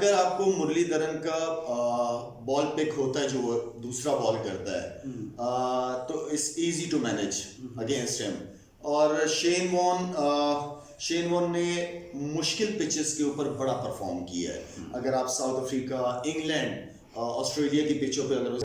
अगर आपको मुरलीधरन का बॉल पिक होता है जो वो दूसरा बॉल करता है तो it's easy to manage against him. और शेन वॉन ने मुश्किल पिचेस के ऊपर बड़ा परफॉर्म किया है। अगर आप साउथ अफ्रीका, इंग्लैंड, ऑस्ट्रेलिया की पिचों पे अगर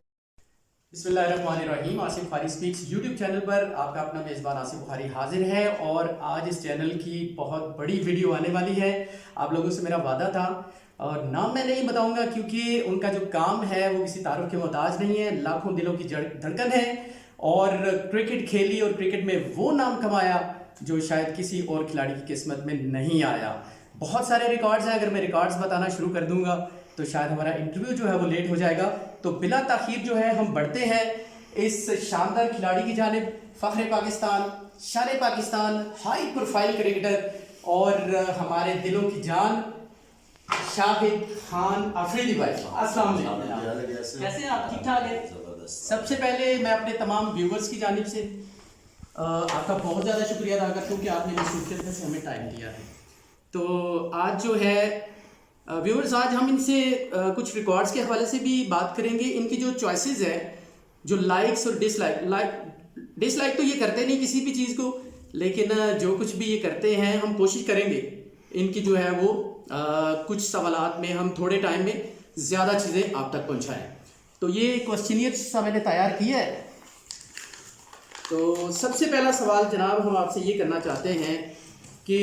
बिस्मिल्लाहिर्रहमानिर्रहीम, Asif Bukhari speaks YouTube channel पर आपका अपना मेज़बान आसिफ बुखारी हाजिर है। और आज इस चैनल की बहुत बड़ी वीडियो आने वाली है। आप लोगों से मेरा वादा था और नाम मैं नहीं बताऊंगा क्योंकि उनका जो काम है वो किसी तारुफ के मोहताज नहीं है। लाखों दिलों की धड़कन है और क्रिकेट खेली और क्रिकेट में वो नाम कमाया जो शायद किसी और खिलाड़ी की किस्मत में नहीं आया। बहुत सारे रिकॉर्ड्स हैं, अगर मैं रिकॉर्ड्स बताना शुरू कर दूंगा तो शायद हमारा इंटरव्यू जो है वो लेट हो जाएगा। तो बिला ताखीर जो है हम बढ़ते हैं इस शानदार खिलाड़ी की जानिब, फ़ख्र पाकिस्तान, शान पाकिस्तान, हाई प्रोफाइल क्रिकेटर और हमारे दिलों की जान शाहिद खान अफरीदी भाई। अस्सलाम वालेकुम, कैसे हैं आप? ठीक ठाक है। सबसे पहले मैं अपने तमाम व्यूवर्स की जानिब से आपका बहुत ज़्यादा शुक्रिया अदा करता हूँ कि आपने मसरूफियत से हमें टाइम दिया है। तो आज जो है व्यूअर्स, आज हम इनसे कुछ रिकॉर्ड्स के हवाले से भी बात करेंगे। इनकी जो चॉइसेस है, जो लाइक्स और डिसलाइक तो ये करते नहीं किसी भी चीज़ को, लेकिन जो कुछ भी ये करते हैं हम कोशिश करेंगे इनकी जो है वो कुछ सवालात में हम थोड़े टाइम में ज़्यादा चीज़ें आप तक पहुंचाएं। तो ये क्वेश्चनियर सा मैंने तैयार किया है। तो सबसे पहला सवाल जनाब हम आपसे ये करना चाहते हैं कि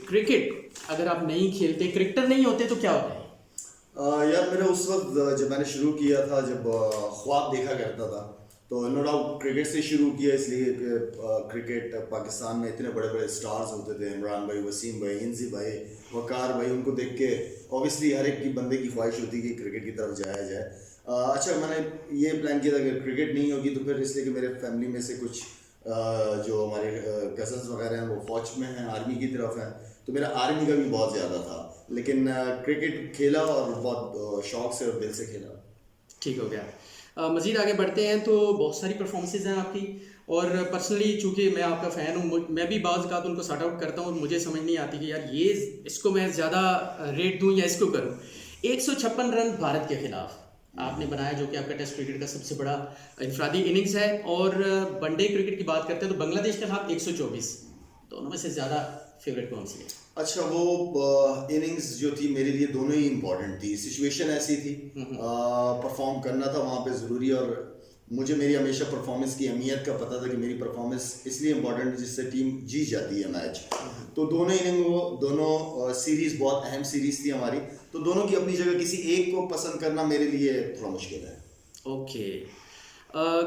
क्रिकेट अगर आप नहीं खेलते, क्रिकेटर नहीं होते तो क्या होता है? यार मेरा उस वक्त जब मैंने शुरू किया था, जब ख्वाब देखा करता था, तो नो डाउट क्रिकेट से शुरू किया, इसलिए क्रिकेट पाकिस्तान में इतने बड़े बड़े स्टार्स होते थे, इमरान भाई, वसीम भाई, इंजी भाई, वकार भाई, उनको देख के ऑब्वियसली हर एक की बंदे की ख्वाहिश होती है कि क्रिकेट की तरफ जाया जाए। अच्छा, मैंने ये प्लान किया था कि क्रिकेट नहीं होगी तो फिर इसलिए कि मेरे फैमिली में से कुछ जो हमारे कजन्स वगैरह हैं वो फौज में हैं, आर्मी की तरफ हैं, तो मेरा आर्मी का भी बहुत ज़्यादा था। लेकिन क्रिकेट खेला और बहुत शौक से और दिल से खेला। ठीक हो गया। मज़ीद आगे बढ़ते हैं तो बहुत सारी परफॉर्मेंसेज हैं आपकी, और पर्सनली चूँकि मैं आपका फ़ैन हूँ, मैं भी बाज़ का तो उनको सॉर्ट आउट करता हूँ और मुझे समझ नहीं आती कि यार ये इसको मैं ज़्यादा रेट दूँ या इसको करूँ। 156 रन भारत के खिलाफ आपने बनाया, जो कि आपका टेस्ट क्रिकेट का सबसे बड़ा इनफरादी इनिंग्स है। और वनडे क्रिकेट की बात करते हैं तो बांग्लादेश के खिलाफ 124, दोनों में से ज़्यादा फेवरेट कौन सी है? अच्छा, वो इनिंग्स जो थी मेरे लिए दोनों ही इम्पोर्टेंट थी। सिचुएशन ऐसी थी, परफॉर्म करना था वहाँ पे ज़रूरी, और मुझे मेरी हमेशा परफॉर्मेंस की अहमियत का पता था कि मेरी परफॉर्मेंस इसलिए इम्पोर्टेंट है जिससे टीम जीत जाती है मैच। तो दोनों इनिंग, दोनों सीरीज़ बहुत अहम सीरीज़ थी हमारी, तो दोनों की अपनी जगह, किसी एक को पसंद करना मेरे लिए थोड़ा मुश्किल है। ओके।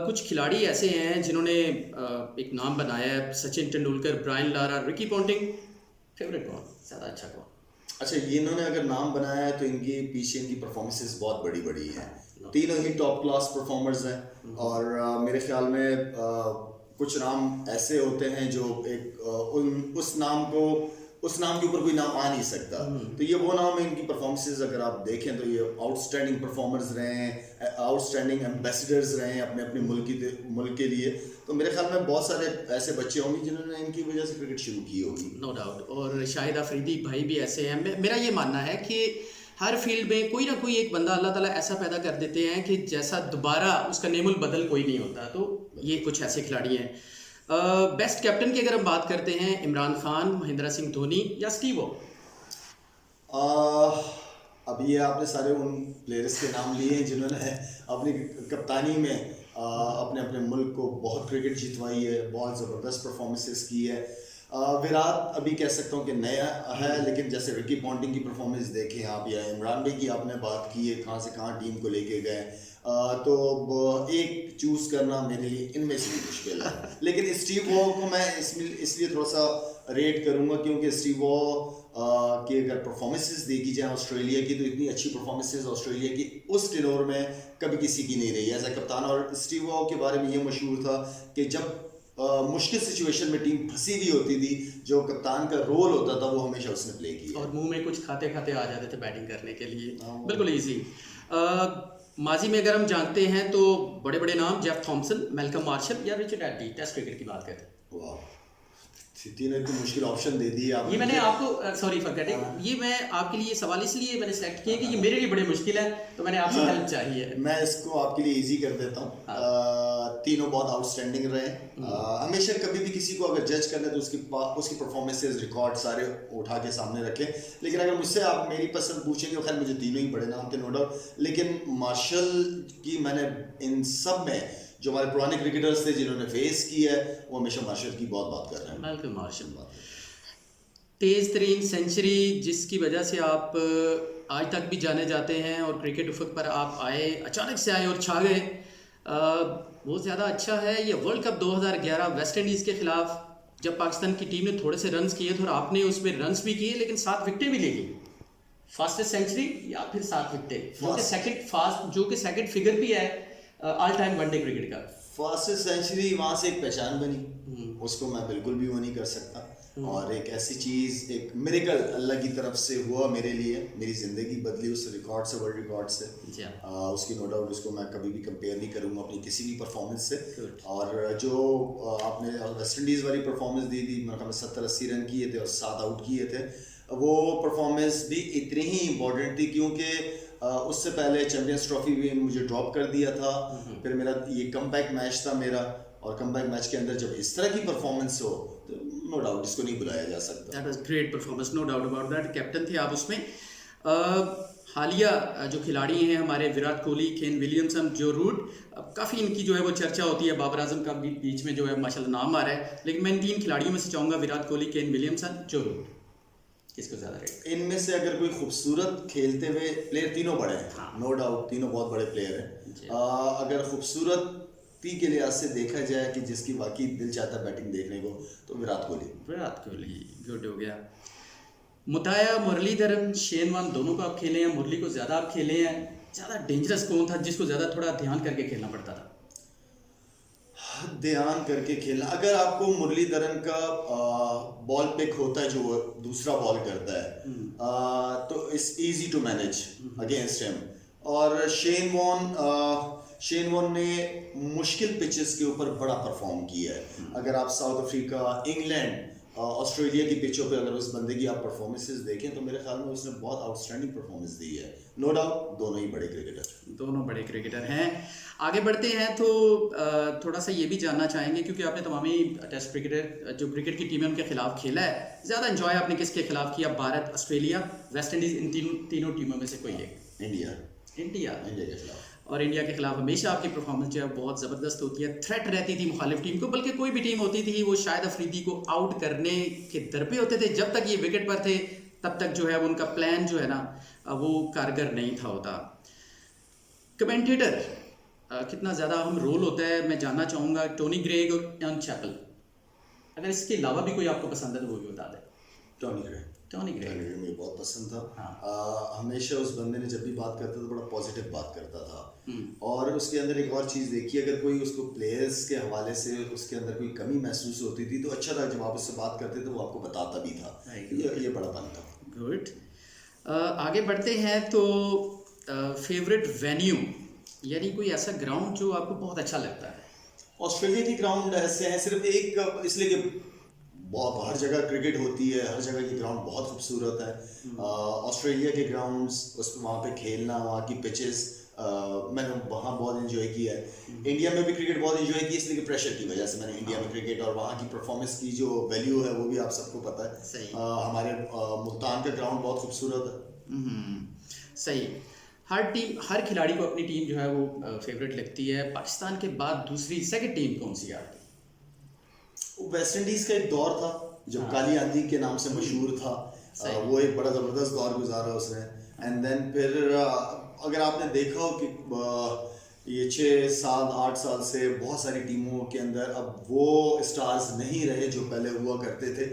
कुछ खिलाड़ी ऐसे हैं जिन्होंने एक नाम बनाया है, Sachin Tendulkar, Brian Lara, Ricky Ponting, favourite कौन, ज़्यादा अच्छा कौन? अच्छा, ये इन्होंने अगर नाम बनाया है तो इनके पीछे इनकी परफॉर्मेंसेस बहुत बड़ी बड़ी हैं। तीनों ही टॉप क्लास परफॉर्मर्स हैं, और मेरे ख्याल में कुछ नाम ऐसे होते हैं जो उस नाम के ऊपर कोई नाम आ नहीं सकता। तो ये वो नाम है। इनकी परफॉर्मेंसेस अगर आप देखें तो ये आउटस्टैंडिंग परफॉर्मर्स रहे हैं, आउटस्टैंडिंग एम्बेसडर्स रहे हैं अपने अपने मुल्क के लिए। तो मेरे ख्याल में बहुत सारे ऐसे बच्चे होंगे जिन्होंने इनकी वजह से क्रिकेट शुरू की होगी, नो डाउट। और शाहिद अफरीदी भाई भी ऐसे हैं। मेरा ये मानना है कि हर फील्ड में कोई ना कोई एक बंदा अल्लाह ताला ऐसा पैदा कर देते हैं कि जैसा दोबारा उसका नेमुल बदल कोई नहीं होता। तो ये कुछ ऐसे खिलाड़ी हैं। बेस्ट कैप्टन की अगर हम बात करते हैं, इमरान खान, महेंद्र सिंह धोनी या स्टीव वॉ? अब ये आपने सारे उन प्लेयर्स के नाम लिए हैं जिन्होंने अपनी कप्तानी में अपने अपने मुल्क को बहुत क्रिकेट जितवाई है, बहुत ज़बरदस्त परफॉर्मेंसेस की है। विराट अभी कह सकता हूँ कि नया है, लेकिन जैसे रिकी पॉन्टिंग की परफॉर्मेंस देखें आप, या इमरान भाई की आपने बात की है, कहाँ से कहाँ टीम को लेके गए, तो एक चूज़ करना मेरे लिए इनमें से भी मुश्किल है। लेकिन स्टीव वॉ को मैं इसलिए थोड़ा सा रेट करूँगा क्योंकि स्टीव वॉ की अगर परफॉर्मेंसेस देखी जाए ऑस्ट्रेलिया की, तो इतनी अच्छी परफॉर्मेंसेस ऑस्ट्रेलिया की उस टेनोर में कभी किसी की नहीं रही एज ए कप्तान। और स्टीव वॉ के बारे में ये मशहूर था कि जब मुश्किल सिचुएशन में टीम फंसी हुई होती थी, जो कप्तान का रोल होता था वो हमेशा उसने प्ले किया, और मुंह में कुछ खाते खाते आ जाते थे बैटिंग करने के लिए, बिल्कुल ईजी। माजी में अगर हम जानते हैं तो बड़े बड़े नाम, जेफ थॉमसन, मैल्कम मार्शल या रिचर्ड एडी, टेस्ट क्रिकेट की बात करते हैं। वाह, तीनों इतनी मुश्किल ऑप्शन दे दिए आप। ये मैंने आपको सॉरी फॉर कटिंग, ये मैं आपके लिए सवाल इसलिए मैंने सेलेक्ट किया कि ये मेरे लिए बड़े मुश्किल है, तो मैंने आपसे हेल्प चाहिए। मैं इसको आपके लिए इजी कर देता हूँ। तीनों बहुत आउटस्टैंडिंग रहे। हमेशा कभी भी किसी को अगर जज करना है तो उसकी परफॉर्मेंसेज रिकॉर्ड सारे उठा के सामने रखें। लेकिन अगर मुझसे आप मेरी पसंद पूछेंगे तो खैर मुझे तीनों ही बड़े नाम थे, नो डाउट। लेकिन मार्शल की मैंने इन सब में जो हमारे पुराने क्रिकेटर्स थे जिन्होंने फेस किया है, वो हमेशा मार्शल की बहुत बात कर रहे हैं। बिल्कुल, मार्शल बात तेज़ तरीन सेंचुरी जिसकी वजह से आप आज तक भी जाने जाते हैं और क्रिकेट उफक पर आप आए, अचानक से आए और छा गए, वो ज़्यादा अच्छा है या वर्ल्ड कप 2011 वेस्ट इंडीज़ के खिलाफ जब पाकिस्तान की टीम ने थोड़े से रन्स किए थे और आपने उसमें रन्स भी किए लेकिन 7 विकेटें भी ले ली? फास्टेस्ट सेंचुरी या फिर 7 विकेटें, जो कि सेकंड फिगर भी है ऑल टाइम वनडे क्रिकेट का? फास्टेस्ट सेंचुरी वहाँ से एक पहचान बनी, उसको मैं बिल्कुल भी वो नहीं कर सकता। और एक ऐसी चीज़, एक मिरेकल अल्लाह की तरफ से हुआ मेरे लिए, मेरी ज़िंदगी बदली उस रिकॉर्ड से, वर्ल्ड रिकॉर्ड से। उसकी नो डाउट, उसको मैं कभी भी कंपेयर नहीं करूँगा अपनी किसी भी परफॉर्मेंस से। और जो आपने वेस्ट इंडीज़ वाली परफॉर्मेंस दी थी, मेरे ख्याल में 70-80 रन किए थे और 7 आउट किए थे, वो परफॉर्मेंस भी इतनी ही इम्पोर्टेंट थी क्योंकि उससे पहले चैंपियंस ट्रॉफी भी मुझे ड्रॉप कर दिया था। फिर मेरा ये कमबैक मैच था मेरा, और कमबैक मैच के अंदर जब इस तरह की परफॉर्मेंस हो तो नो डाउट इसको नहीं बुलाया जा सकता। That was great performance, no doubt about that. Captain थे आप उसमें। हालिया जो खिलाड़ी हैं हमारे, Virat Kohli, Kane Williamson, Joe Root, काफ़ी इनकी जो है वो चर्चा होती है, बाबर आजम का भी बीच में जो है माशाल्लाह नाम आ रहा है, लेकिन मैं इन 3 खिलाड़ियों में से चाहूँगा Virat Kohli, Kane Williamson, Joe root, किसको ज़्यादा रहेगा? इनमें से अगर कोई खूबसूरत खेलते हुए प्लेयर, तीनों बड़े हैं, नो डाउट तीनों बहुत बड़े प्लेयर हैं। अगर खूबसूरती के लिहाज से देखा जाए कि जिसकी वाकई दिल चाहता है बैटिंग देखने को, तो विराट कोहली गुड हो गया। मुताया, मुरलीधरन, शेन वॉर्न, दोनों को आप खेले हैं, मुरली को ज़्यादा आप खेले हैं, ज़्यादा डेंजरस कौन था जिसको ज़्यादा थोड़ा ध्यान करके खेलना पड़ता था? ध्यान करके खेलना, अगर आपको मुरलीधरन का बॉल पिक होता है जो वो दूसरा बॉल करता है, तो it's easy to manage against him. और शेन वॉर्न ने मुश्किल पिचेस के ऊपर बड़ा परफॉर्म किया है। अगर आप साउथ अफ्रीका, इंग्लैंड, ऑस्ट्रेलिया की पिचों पे अगर उस बंदे की आप परफॉर्मेंसेस देखें तो मेरे ख्याल में उसने बहुत आउटस्टैंडिंग परफॉर्मेंस दी है। नो डाउट दोनों ही बड़े क्रिकेटर हैं। आगे बढ़ते हैं तो थोड़ा सा ये भी जानना चाहेंगे, क्योंकि आपने तमाम ही टेस्ट क्रिकेटर जो क्रिकेट की टीम है उनके खिलाफ खेला है, ज़्यादा एंजॉय आपने किसके खिलाफ किया? भारत, ऑस्ट्रेलिया, वेस्ट इंडीज़, इन तीनों टीमों में से कोई एक? इंडिया के खिलाफ। और इंडिया के खिलाफ हमेशा आपकी परफॉर्मेंस जो है बहुत ज़बरदस्त होती है, थ्रेट रहती थी मुखालिफ टीम को, बल्कि कोई भी टीम होती थी वो शायद अफरीदी को आउट करने के दर पे होते थे। जब तक ये विकेट पर थे तब तक जो है उनका प्लान जो है ना वो कारगर नहीं था होता। कमेंटेटर कितना ज़्यादा अहम रोल होता है, मैं जानना चाहूँगा। टोनी ग्रेग और इयान चैपल, अगर इसके अलावा भी कोई आपको पसंद है तो वो भी बता दें। टोनी ग्रेग मुझे बहुत पसंद था। हमेशा उस बंदे ने जब भी बात करता था बड़ा पॉजिटिव बात करता था। और उसके अंदर एक और चीज़ देखी, अगर कोई उसको प्लेयर्स के हवाले से उसके अंदर कोई कमी महसूस होती थी तो अच्छा था, जब आप उससे बात करते थे वो आपको बताता भी था। ये बड़ापन था। गुड। आगे बढ़ते हैं तो फेवरेट वेन्यू, यानी कोई ऐसा ग्राउंड जो आपको बहुत अच्छा लगता है? ऑस्ट्रेलिया की ग्राउंड ऐसे हैं, सिर्फ एक इसलिए कि बहुत हर जगह क्रिकेट होती है, हर जगह की ग्राउंड बहुत खूबसूरत है। ऑस्ट्रेलिया के ग्राउंड्स, उस वहाँ पे खेलना, वहाँ की पिचेस, मैंने वहाँ बहुत इन्जॉय किया है। इंडिया में भी क्रिकेट बहुत इन्जॉय की, इसलिए कि प्रेशर की वजह से मैंने इंडिया में क्रिकेट और वहाँ की परफॉर्मेंस की जो वैल्यू है वो भी आप सबको पता है। हमारे मुल्तान का ग्राउंड बहुत खूबसूरत है। सही। हर खिलाड़ी को अपनी टीम जो है वो फेवरेट लगती है। पाकिस्तान के बाद दूसरी सेकंड टीम कौन सी है आपकी? वेस्ट इंडीज का एक दौर था जब काली आंधी के नाम से मशहूर था। वो एक बड़ा ज़बरदस्त दौर गुजारा उसने। एंड देन फिर अगर आपने देखा हो कि ये 6, 7, 8 साल से बहुत सारी टीमों के अंदर अब वो स्टार्स नहीं रहे जो पहले हुआ करते थे।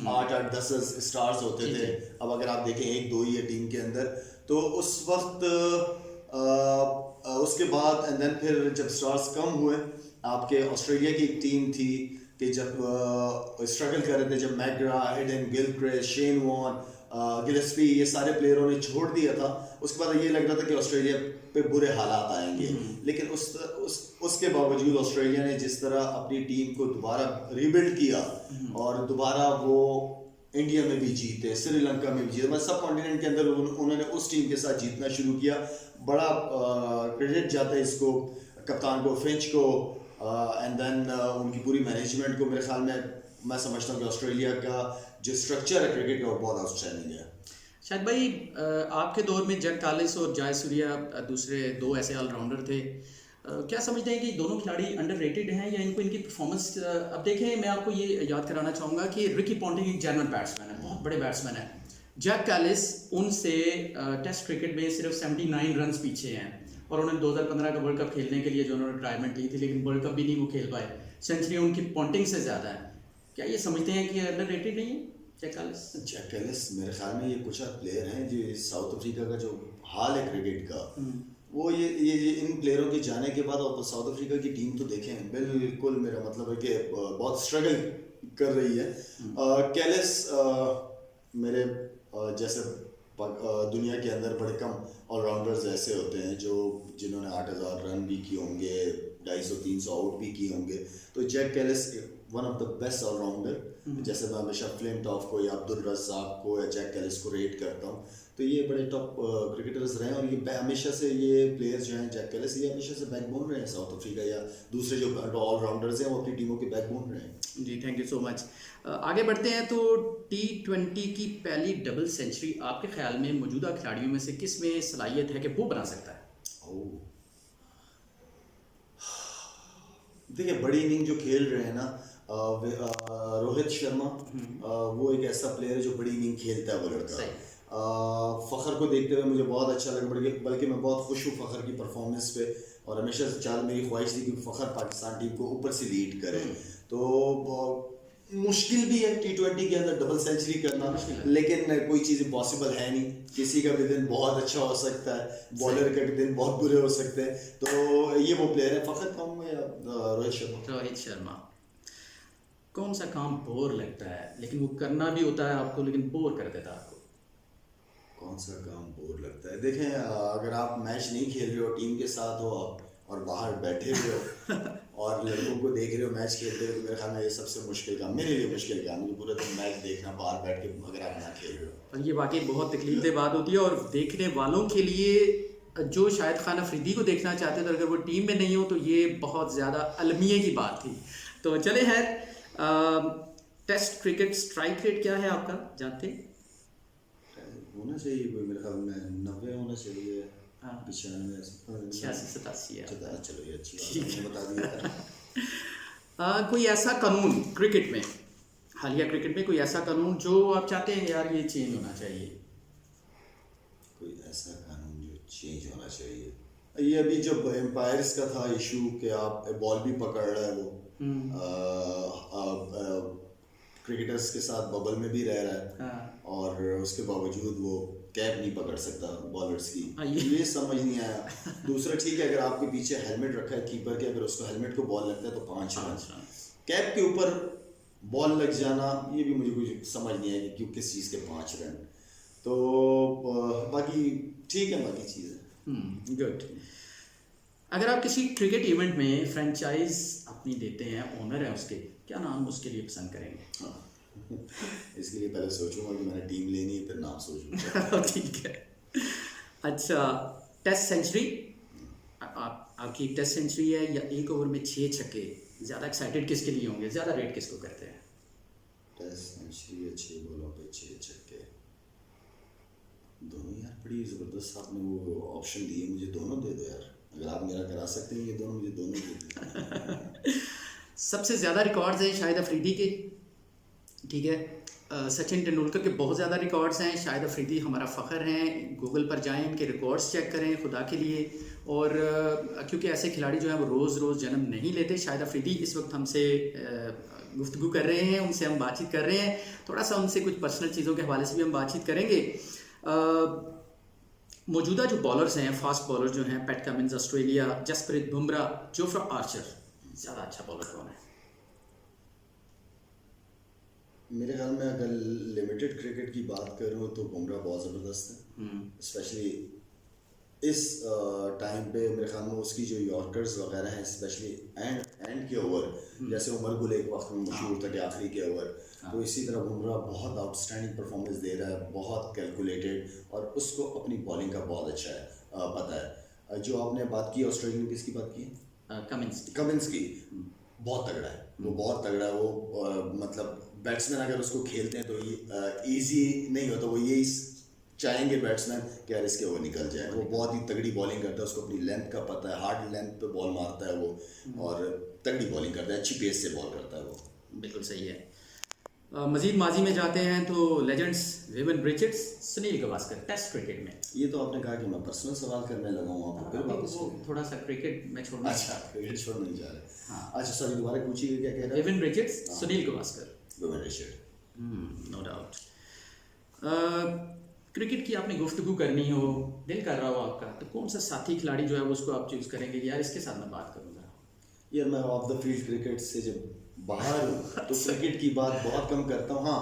8-8, 10 स्टार्स होते थे। अब अगर आप देखें 1-2 ही है टीम के अंदर। तो उस वक्त उसके बाद एंड देन फिर जब स्टार्स कम हुए, आपके ऑस्ट्रेलिया की एक टीम थी कि जब स्ट्रगल कर रहे थे, जब McGrath, Adam Gilchrist, Shane Warne Gillespie, ये सारे प्लेयरों ने छोड़ दिया था। उसके बाद ये लग रहा था कि ऑस्ट्रेलिया पे बुरे हालात आएंगे, लेकिन उसके बावजूद ऑस्ट्रेलिया ने जिस तरह अपनी टीम को दोबारा रिबिल्ड किया और दोबारा वो इंडिया में भी जीते, श्रीलंका में भी जीते, मतलब सब कॉन्टिनेंट के अंदर उन्होंने उस टीम के साथ जीतना शुरू किया। बड़ा क्रेडिट जाता है इसको कप्तान को, फिंच को, एंड देन उनकी पूरी मैनेजमेंट को। मेरे ख्याल में मैं समझता हूँ कि ऑस्ट्रेलिया का जो स्ट्रक्चर है क्रिकेट का वो बहुत आउटस्टैंडिंग है। शायद भाई आपके दौर में जैक कालिस और जयसूर्या दूसरे दो ऐसे ऑलराउंडर थे, क्या समझते हैं कि दोनों खिलाड़ी अंडररेटेड हैं या इनको इनकी परफॉर्मेंस? अब देखें, मैं आपको ये याद कराना चाहूँगा कि रिकी पॉन्टिंग एक जर्मन बैट्समैन है, बहुत बड़े बैट्समैन है। जैक कालिस उनसे टेस्ट क्रिकेट में सिर्फ 79 रन पीछे हैं और उन्होंने 2015 का वर्ल्ड कप खेलने के लिए जो उन्होंने रिटायरमेंट ली थी, लेकिन वर्ल्ड कप भी नहीं वो खेल पाए। सेंचुरी उनकी पॉन्टिंग से ज़्यादा है। क्या ये समझते हैं कि अंडररेटेड नहीं है जैक कालिस? जैक कालिस मेरे ख्याल में ये कुछ प्लेयर हैं जो साउथ अफ्रीका का जो हाल है क्रिकेट का, वो ये इन प्लेयरों के जाने के बाद और साउथ अफ्रीका की टीम तो देखें, बिल्कुल मेरा मतलब है कि बहुत स्ट्रगल कर रही है। कैलिस मेरे जैसे दुनिया के अंदर बड़े कम ऑलराउंडर्स ऐसे होते हैं जिन्होंने 8000 रन भी किए होंगे, 250-300 आउट भी किए होंगे। तो Jacques Kallis one of the best allrounder, जैसे मैं हमेशा फ्लिंटॉफ को या अब्दुल रज़ाक को या जैक कैलिस को रेट करता हूँ, तो ये बड़े टॉप क्रिकेटर्स रहे हैं। और ये हमेशा से ये प्लेयर्स जो हैं जैक कैलिस, ये हमेशा से बैकबोन रहे हैं साउथ अफ्रीका या दूसरे जो ऑलराउंडर्स हैं वो अपनी टीमों के बैकबोन रहे हैं। जी, थैंक यू सो मच। आगे बढ़ते हैं तो T20 की पहली डबल सेंचुरी आपके ख्याल में मौजूदा खिलाड़ियों में से किस में सलाहियत है कि वो बना सकता है? देखिए, बड़ी इनिंग जो खेल रहे हैं ना रोहित शर्मा, वो एक ऐसा प्लेयर है जो बड़ी इनिंग खेलता है वो लड़का। फ़खर को देखते हुए मुझे बहुत अच्छा लगा, बल्कि मैं बहुत खुश हूँ फ़खर की परफॉर्मेंस पे, और हमेशा से मेरी ख्वाहिश थी कि फ़खर पाकिस्तान टीम को ऊपर से लीड करे। तो मुश्किल भी है T20 के अंदर डबल सेंचुरी करना, लेकिन कोई चीज़ इम्पॉसिबल है नहीं। किसी का भी दिन बहुत अच्छा हो सकता है, बॉलर का दिन बहुत बुरे हो सकते हैं। तो ये वो प्लेयर है। फ़खर कहूँगा या रोहित शर्मा? रोहित शर्मा। कौन सा काम बोर लगता है लेकिन वो करना भी होता है आपको, लेकिन बोर कर देता है आपको? कौन सा काम बोर लगता है? देखें, अगर आप मैच नहीं खेल रहे हो, टीम के साथ हो और बाहर बैठे हुए हो और लड़कों को देख रहे हो मैच खेलते हुए, तो मेरे ख्याल में ये सबसे मुश्किल काम, मेरे लिए मुश्किल काम है, पूरे दिन मैच देखना बाहर बैठ के अगर आप ना खेल रहे हो। और ये वाकई बहुत तकलीफदेह बात होती है, और देखने वालों के लिए जो शायद खान अफरीदी को देखना चाहते थे, अगर वो टीम में नहीं हो तो ये बहुत ज़्यादा अलमिये की बात थी। तो चले खैर, टेस्ट क्रिकेट स्ट्राइक रेट क्या है आपका, जानते? होना चाहिए कोई, मेरे ख्याल में 90 होना चाहिए। 95 86-87 है। चलो ये अच्छी बात है, बता दिया। कोई ऐसा कानून क्रिकेट में, हालिया क्रिकेट में कोई ऐसा कानून जो आप चाहते हैं यार ये चेंज होना चाहिए? कोई ऐसा कानून जो चेंज होना चाहिए? ये अभी जब एम्पायर्स का था इशू कि आप बॉल भी पकड़ रहा है वो, क्रिकेटर्स के साथ बबल में भी रह रहा है, और उसके बावजूद वो कैप नहीं पकड़ सकता बॉलर्स की। ये समझ नहीं आया। दूसरा, ठीक है, अगर आपके पीछे हेलमेट रखा है कीपर के, अगर उसको हेलमेट को बॉल लगता है तो 5 रन। कैप के ऊपर बॉल लग जाना, ये भी मुझे कुछ समझ नहीं आया कि क्यों, किस चीज़ के 5 रन। तो बाकी ठीक है, बाकी चीज़ें गुड। अगर आप किसी क्रिकेट इवेंट में फ्रेंचाइज अपनी देते हैं, ओनर है उसके, क्या नाम उसके लिए पसंद करेंगे? इसके लिए पहले सोचूंगा कि मैंने टीम लेनी है, फिर नाम सोचूंगा। ठीक है। अच्छा, टेस्ट सेंचुरी, आपकी टेस्ट सेंचुरी है या एक ओवर में 6 छक्के, ज़्यादा एक्साइटेड किसके लिए होंगे, ज़्यादा रेट किसको करते हैं? टेस्ट सेंचुरी या 6 बॉलों पे 6 छक्के, दोनों यार बड़ी ज़बरदस्त आपने वो ऑप्शन दिए, मुझे दोनों दे दो यार। अगर आप मेरा करा सकते हैं ये दोनों, मुझे दोनों दे दो। सबसे ज़्यादा रिकॉर्ड्स हैं शाहिद अफरीदी के, ठीक है। सचिन तेंदुलकर के बहुत ज़्यादा रिकॉर्ड्स हैं, शाहिद अफरीदी हमारा फ़ख्र हैं। गूगल पर जाएं, इनके रिकॉर्ड्स चेक करें खुदा के लिए। और क्योंकि ऐसे खिलाड़ी जो हैं वो रोज़ रोज़ जन्म नहीं लेते। शाहिद अफरीदी इस वक्त हमसे गुफ्तगू कर रहे हैं, उनसे हम बातचीत कर रहे हैं, थोड़ा सा उनसे कुछ पर्सनल चीज़ों के हवाले से भी हम बातचीत करेंगे। मौजूदा जो बॉलर्स हैं, फास्ट बॉलर जो हैं, Pat Cummins Australia, Jasprit Bumrah, Jofra Archer, ज़्यादा अच्छा बॉलर कौन है? मेरे ख्याल में अगर लिमिटेड क्रिकेट की बात करूँ तो बुमराह बहुत ज़बरदस्त है, स्पेशली इस टाइम पे मेरे ख्याल में उसकी जो यॉर्कर्स वगैरह हैं, स्पेशली एंड के ओवर, जैसे उमर गुल एक वक्त में मशहूर था कि आखिरी के ओवर, तो इसी तरह बुमराह बहुत आउटस्टैंडिंग परफॉर्मेंस दे रहा है, बहुत कैलकुलेटेड, और उसको अपनी बॉलिंग का बहुत अच्छा है, पता है। जो आपने बात की ऑस्ट्रेलिया में, किसकी बात की? कमिंस की। बहुत तगड़ा है वो, बहुत तगड़ा है वो, मतलब बैट्समैन अगर उसको खेलते हैं तो ये ईजी नहीं होता, वो यही चाहेंगे बैट्समैन कि यार इसके वो निकल जाए। वो बहुत ही तगड़ी बॉलिंग करता है, उसको अपनी लेंथ का पता है, हार्ड लेंथ पे बॉल मारता है वो, और तगड़ी बॉलिंग करता है, अच्छी पेस से बॉल करता है वो। बिल्कुल सही है। मजीद माजी में जाते हैं तो legends Vivian Richards, Sunil Gavaskar test cricket में। ये तो आपने कहा कि मैं पर्सनल सवाल करने लगा हूँ आपको, फिर वापस वो थोड़ा सा क्रिकेट में छोड़ना। अच्छा, क्रिकेट छोड़ नहीं जा रहे। हाँ। अच्छा सॉरी, दोबारा पूछिए, क्या कह रहे हैं? Vivian Richards, Sunil Gavaskar. Vivian Richard, no doubt. Cricket की आपने गुफ्तगू करनी हो, दिल कर रहा हो आपका, तो कौन सा साथी खिलाड़ी जो है वो उसको आप चूज करेंगे कि यार इसके साथ मैं बात करूँ जरा? यार मैं ऑफ द फील्ड क्रिकेट से जब बाहर हूँ तो क्रिकेट की बात बहुत कम करता हूँ। हाँ,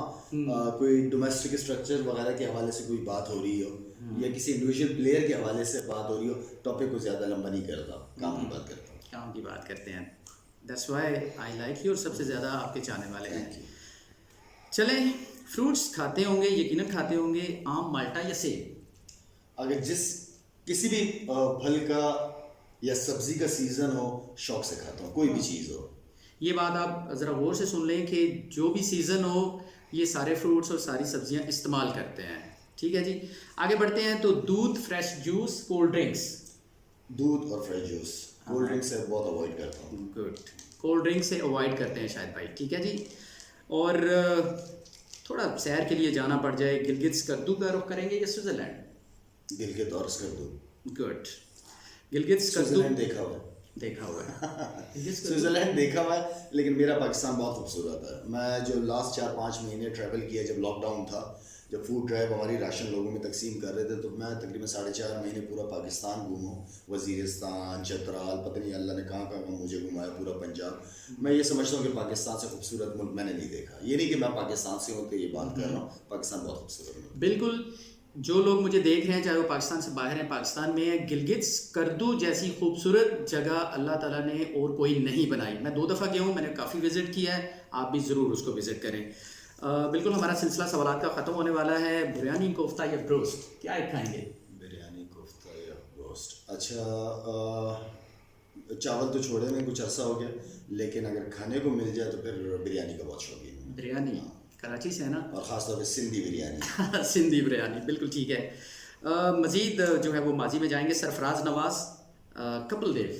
कोई डोमेस्टिक स्ट्रक्चर वगैरह के हवाले से कोई बात हो रही हो या किसी इंडिविजुअल प्लेयर के हवाले से बात हो रही हो, टॉपिक को ज़्यादा लंबा नहीं करता, काम की बात करता हूँ। काम की बात करते हैं, that's why I like you, और सबसे ज़्यादा आपके चाहने वाले हैं। चलें, फ्रूट्स खाते होंगे, यकीनन खाते होंगे, आम, माल्टा या सेब? अगर किसी भी फल का या सब्जी का सीज़न हो, शौक से खाता हूँ, कोई भी चीज़ हो। ये बात आप ज़रा गौर से सुन लें कि जो भी सीज़न हो ये सारे फ्रूट्स और सारी सब्जियां इस्तेमाल करते हैं। ठीक है जी, आगे बढ़ते हैं। तो दूध, फ्रेश जूस, कोल्ड ड्रिंक्स? दूध और फ्रेश जूस, कोल्ड ड्रिंक से बहुत अवॉइड करता हूँ। गुड, कोल्ड ड्रिंक से अवॉइड करते हैं शायद भाई, ठीक है जी। और थोड़ा सैर के लिए जाना पड़ जाए, गिलगित स्कर्दू का रुख करेंगे या स्विट्ज़रलैंड? गिलगित और स्कर्दू। गुड, गिलगित स्कर्दू स्विट्ज़रलैंड देखा हुआ है। देखा हुआ है। स्विट्ज़रलैंड देखा हुआ है, लेकिन मेरा पाकिस्तान बहुत खूबसूरत है। मैं जो लास्ट 4-5 महीने ट्रैवल किया, जब लॉकडाउन था, जब फूड ड्राइव हमारी राशन लोगों में तकसीम कर रहे थे, तो मैं तकरीबन 4.5 महीने पूरा पाकिस्तान घूमा, वज़ीरिस्तान, चतराल, पता नहीं अल्लाह ने कहाँ कहाँ मुझे घुमाया, पूरा पंजाब। मैं ये समझता हूँ कि पाकिस्तान से खूबसूरत मुल्क मैंने नहीं देखा। ये नहीं कि मैं पाकिस्तान से हूँ तो ये बात कर रहा हूँ, पाकिस्तान बहुत खूबसूरत मुल्क। बिल्कुल, जो लोग मुझे देख रहे हैं चाहे वो पाकिस्तान से बाहर हैं, पाकिस्तान में है, गिलगित स्कर्दू जैसी खूबसूरत जगह अल्लाह ताला ने और कोई नहीं बनाई। मैं 2 दफ़ा गया हूँ, मैंने काफ़ी विज़िट किया है, आप भी ज़रूर उसको विज़िट करें। बिल्कुल, हमारा सिलसिला सवालात का ख़त्म होने वाला है। बिरयानी, कोफ्ता या ब्रोस्ट, क्या एक खाएंगे? बिरयानी, कोफ्ता या रोस्ट? अच्छा, चावल तो छोड़े नहीं, कुछ अर्सा हो गया, लेकिन अगर खाने को मिल जाए तो फिर बिरयानी का बहुत शौकीन हूँ। बिरयानी कराची से है ना? और ख़ासतौर पे सिंधी बिरयानी। सिंधी बिरयानी, बिल्कुल ठीक है। मज़ीद जो है वो माजी में जाएंगे। सरफराज नवाज, कपिल देव,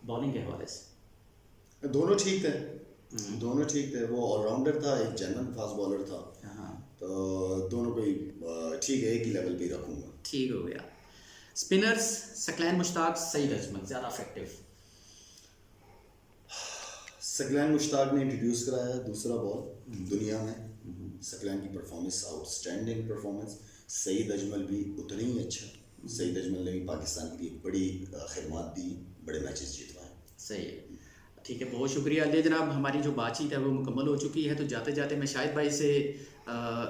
बॉलिंग के हवाले से? दोनों ठीक थे, दोनों ठीक थे। वो ऑलराउंडर था, एक जेन्युइन फास्ट बॉलर था, तो दोनों को ही ठीक है, एक ही लेवल पे ही रखूँगा। ठीक हो गया। स्पिनर्स, सकलैन मुश्ताक, सईद अजमल, ज़्यादा इफेक्टिव? सकलैन मुश्ताक ने इंट्रोड्यूस कराया दूसरा बॉल दुनिया में। सकलैन की performance outstanding performance, Saeed Ajmal भी उतना ही अच्छा। सईद अजमल ने भी पाकिस्तान के लिए बड़ी खिदमत दी, बड़े मैचेस जितवाए। सही है, ठीक है, बहुत शुक्रिया अली जनाब। हमारी जो बातचीत है वो मुकम्मल हो चुकी है। तो जाते जाते मैं शाहिद भाई से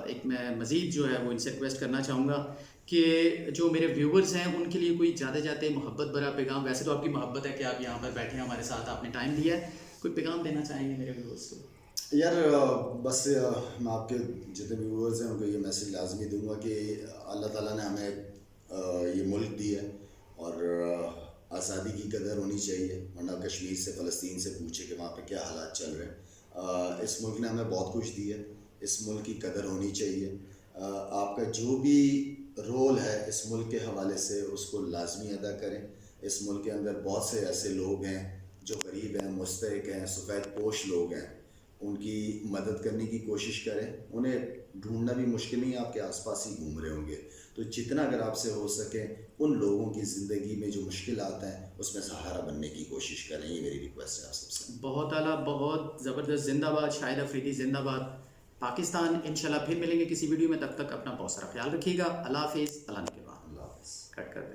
एक मैं मज़ीद जो है वो इनसे रिक्वेस्ट करना चाहूँगा कि जो मेरे व्यूवर्स हैं उनके लिए कोई जाते जाते मोहब्बत भरा पैगाम, वैसे तो आपकी मोहब्बत है कि आप यहाँ पर बैठे हैं हमारे साथ, आपने टाइम दिया है, कोई पैगाम देना चाहेंगे मेरे व्यूवर्स को? यार बस मैं आपके जितने भी व्यूअर्स हैं उनको ये मैसेज लाजमी दूंगा कि अल्लाह ताला ने हमें ये मुल्क दी है और आज़ादी की कदर होनी चाहिए, वरना कश्मीर से फ़लस्तीन से पूछे कि वहाँ पे क्या हालात चल रहे हैं। इस मुल्क ने हमें बहुत कुछ दिया है, इस मुल्क की कदर होनी चाहिए। आपका जो भी रोल है इस मुल्क के हवाले से उसको लाजमी अदा करें। इस मुल्क के अंदर बहुत से ऐसे लोग हैं जो गरीब हैं, मुस्तहिक हैं, सफ़ेद पोश लोग हैं, उनकी मदद करने की कोशिश करें। उन्हें ढूंढना भी मुश्किल नहीं, आपके आसपास ही घूम रहे होंगे, तो जितना अगर आपसे हो सके उन लोगों की ज़िंदगी में जो मुश्किलात हैं उसमें सहारा बनने की कोशिश करें। ये मेरी रिक्वेस्ट है आप सबसे। बहुत आला, बहुत ज़बरदस्त, जिंदाबाद शाहिद अफरीदी, जिंदाबाद पाकिस्तान। इंशाल्लाह फिर मिलेंगे किसी वीडियो में, तब तक अपना बहुत सारा ख्याल रखिएगा। अल्लाह हाफिज़, अल्लाह निगहबान। अल्लाह हाफ़िज़। कट कर दें।